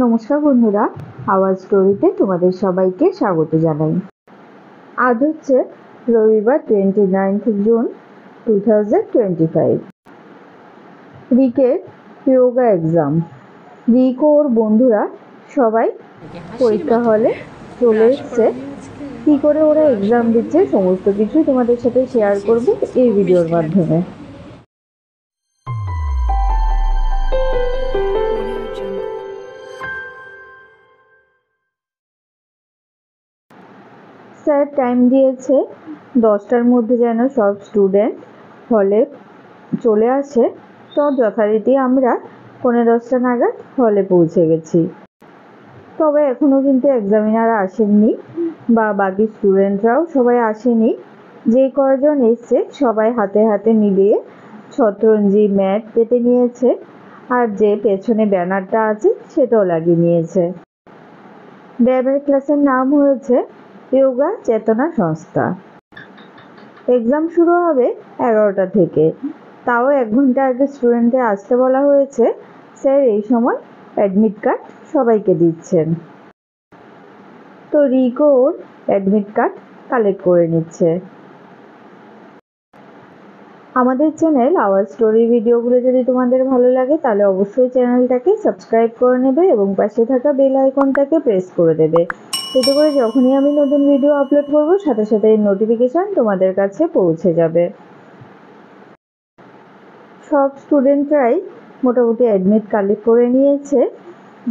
নমস্কার বন্ধুরা, আওয়াজ স্টোরিতে তোমাদের সবাইকে স্বাগত জানাই। আজ হচ্ছে রবিবার 29 জুন 2025। রিকের যোগা এক্সাম। রিক ও ওর বন্ধুরা সবাই পরীক্ষা হলে চলে এসছে। কি করে ওরা এক্সাম দিচ্ছে সমস্ত কিছু তোমাদের সাথে শেয়ার করব এই ভিডিওর মাধ্যমে। স্যার টাইম দিয়েছে 10টার মধ্যে যেন সব স্টুডেন্ট হলে চলে আসে। তো যথারীতি আমরা 10:45 নাগাদ হলে পৌঁছে গেছি। তবে এখনও কিন্তু এক্সামিনার আসেননি বা বাকি স্টুডেন্টরাও সবাই আসেনি। যে কয়জন এসছে সবাই হাতে হাতে মিলিয়ে শতরঞ্জি ম্যাট পেতে নিয়েছে, আর যে পেছনে ব্যানারটা আছে সেটাও লাগিয়ে নিয়েছে। ব্যায়ামের ক্লাসের নাম হয়েছে যোগা চেতনা সংস্থা। এক্সাম শুরু হবে 11টা থেকে, তাও 1 ঘন্টা আগে স্টুডেন্টদের আসতে বলা হয়েছে। স্যার এই সময় অ্যাডমিট কার্ড সবাইকে দিচ্ছেন। তো রিকো ওর অ্যাডমিট কার্ড কালেক্ট করে নিচ্ছে। আমাদের চ্যানেল আওয়াজ স্টোরি ভিডিওগুলো যদি তোমাদের ভালো লাগে তাহলে অবশ্যই চ্যানেলটাকে সাবস্ক্রাইব করে নেবে এবং পাশে থাকা বেল আইকনটাকে প্রেস করে দেবে। এতে করে যখনই আমি নতুন ভিডিও আপলোড করব সাথে সাথে এই নোটিফিকেশন তোমাদের কাছে পৌঁছে যাবে। সব স্টুডেন্টরাই মোটামুটি অ্যাডমিট কালেক্ট করে নিয়েছে,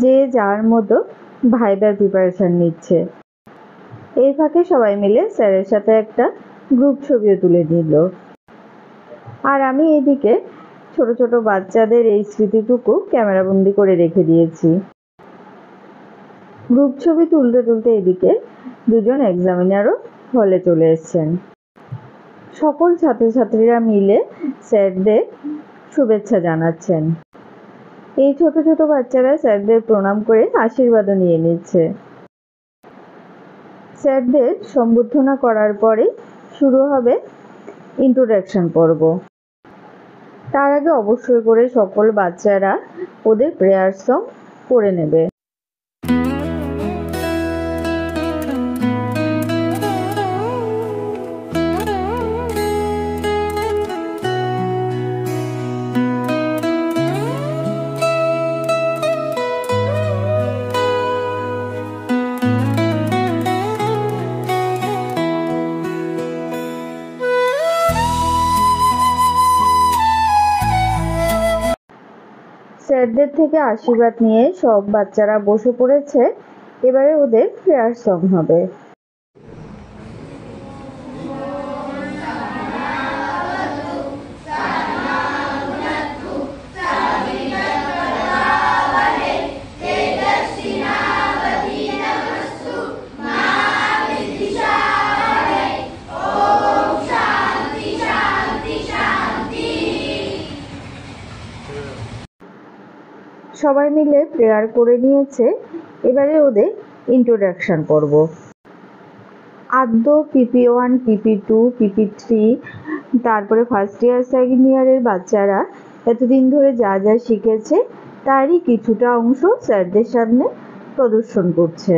যে যার মতো ভাইবার প্রিপারেশন নিচ্ছে। এই ফাঁকে সবাই মিলে স্যারের সাথে একটা গ্রুপ ছবিও তুলে নিল। আর আমি এদিকে ছোট ছোট বাচ্চাদের এই স্মৃতিটুকু ক্যামেরাবন্দি করে রেখে দিয়েছি। গ্রুপ ছবি তুলতে তুলতে এদিকে 2জন এক্সামিনারও হলে চলে এসেছেন। সকল ছাত্রছাত্রীরা মিলে স্যারদের শুভেচ্ছা জানাচ্ছেন। এই ছোট ছোট বাচ্চারা স্যারদের প্রণাম করে আশীর্বাদও নিয়ে নিচ্ছে। স্যারদের সম্বর্ধনা করার পরে শুরু হবে ইন্ট্রোডাকশন পর্ব। তার আগে অবশ্যই করে সকল বাচ্চারা ওদের প্রেয়ার সং পড়ে নেবে। স্যারদের থেকে আশীর্বাদ নিয়ে সব বাচ্চারা বসে পড়েছে। এবারে ওদের প্রেয়ার সং হবে। সবাই মিলে প্রেয়ার করে নিয়েছে। এবারে ওদের ইন্ট্রোডাকশন পর্ব। আদ্য PP1, PP2, PP3, তারপরে ফার্স্ট ইয়ার সেকেন্ড ইয়ারের বাচ্চারা এতদিন ধরে যা যা শিখেছে তারই কিছুটা অংশ স্যারদের সামনে প্রদর্শন করছে।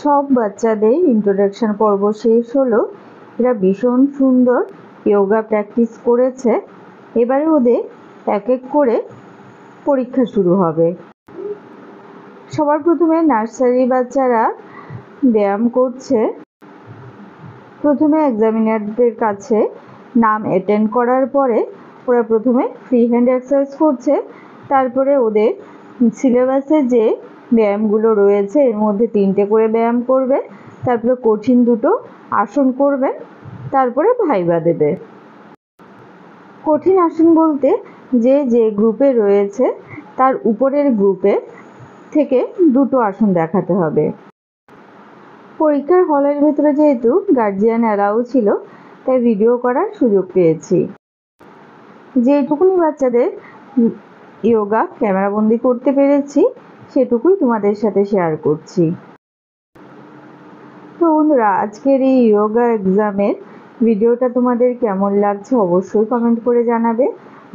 সব বাচ্চাদের ইন্ট্রোডাকশন পর্ব শেষ হলো। এরা ভীষণ সুন্দর যোগা প্র্যাকটিস করেছে। এবারে ওদের এক এক করে পরীক্ষা শুরু হবে। সবার প্রথমে নার্সারি বাচ্চারা ব্যায়াম করছে। প্রথমে এক্সামিনারদের কাছে নাম অ্যাটেন্ড করার পরে ওরা প্রথমে ফ্রি হ্যান্ড এক্সারসাইজ করছে। তারপরে ওদের সিলেবাসে যে ব্যায়ামগুলো রয়েছে এর মধ্যে 3টে করে ব্যায়াম করবে, তারপরে কঠিন 2টো আসন করবে, তারপরে ভাইবা দেবে। কঠিন আসন বলতে যে যে গ্রুপে রয়েছে তার উপরের গ্রুপে থেকে 2টো আসন দেখাতে হবে। পরীক্ষার হলের ভেতরে যেহেতু গার্জিয়ান অ্যালাউ ছিল তাই ভিডিও করার সুযোগ পেয়েছি। যেটুকুনি বাচ্চাদের যোগা ক্যামেরাবন্দি করতে পেরেছি সেটুকুই তোমাদের সাথে শেয়ার করছি। তো বন্ধুরা, আজকের এই যোগা এক্সামের ভিডিওটা তোমাদের কেমন লাগছে অবশ্যই কমেন্ট করে জানাবে।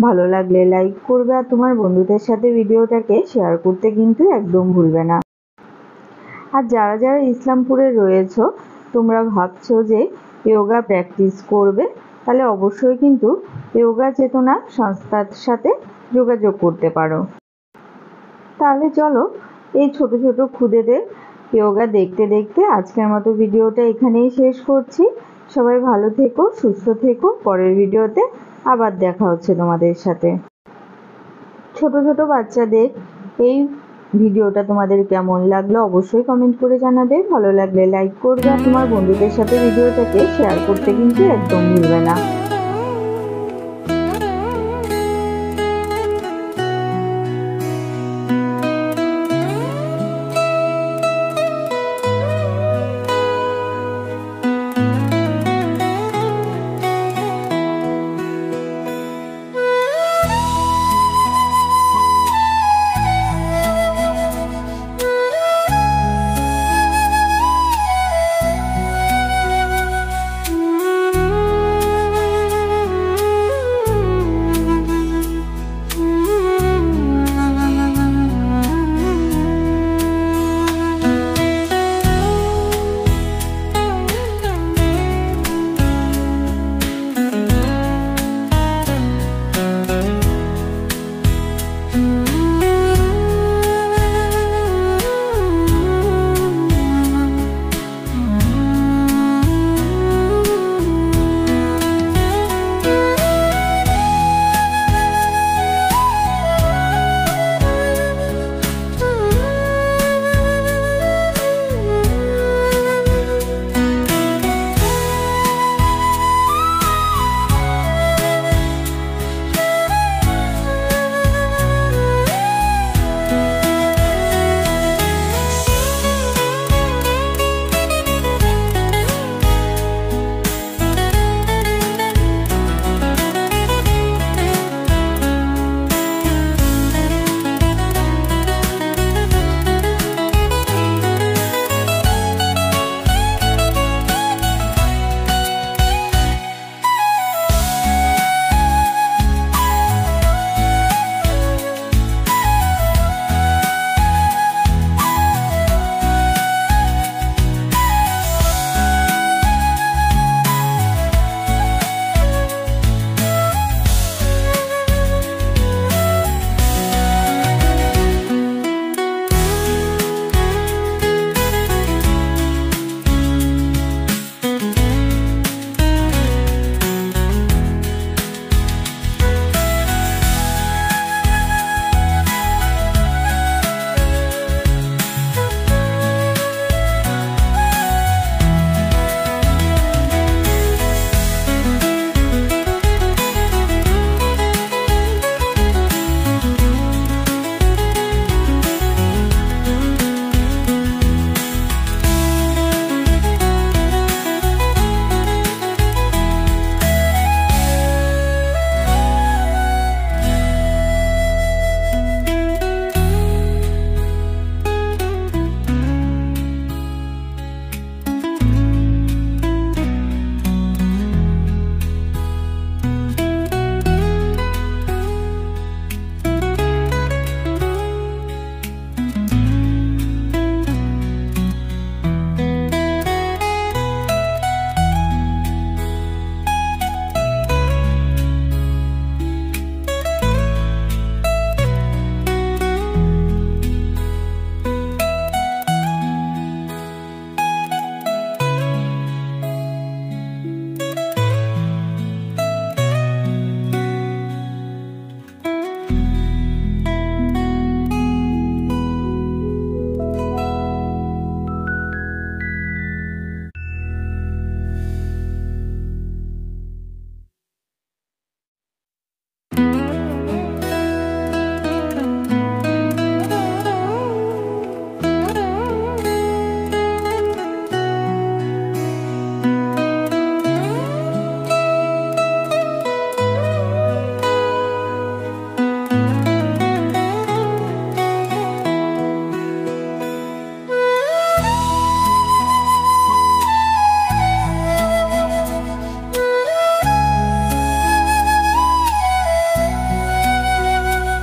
ভালো লাগলে লাইক করবে আর তোমার বন্ধুদের সাথে ভিডিওটাকে শেয়ার করতে কিন্তু একদম ভুলবে না। আর যারা যারা ইসলামপুরে রয়েছো তোমরা ভাবছো যে যোগা প্র্যাকটিস করবে, তাহলে অবশ্যই কিন্তু যোগা চেতনা সংস্থার সাথে যোগাযোগ করতে পারো। তাহলে চলো এই ছোট ছোট খুদেদের যোগা দেখতে দেখতে আজকের মতো ভিডিওটা এখানেই শেষ করছি। সবাই ভালো থেকো, সুস্থ থেকো। পরের ভিডিওতে আবার দেখা হচ্ছে তোমাদের সাথে। ছোট ছোট বাচ্চাদের এই ভিডিওটা তোমাদের কেমন লাগলো অবশ্যই কমেন্ট করে জানাবে। ভালো লাগলে লাইক করবে আর তোমার বন্ধুদের সাথে ভিডিওটাকে শেয়ার করতে কিন্তু একদম ভুলবে না।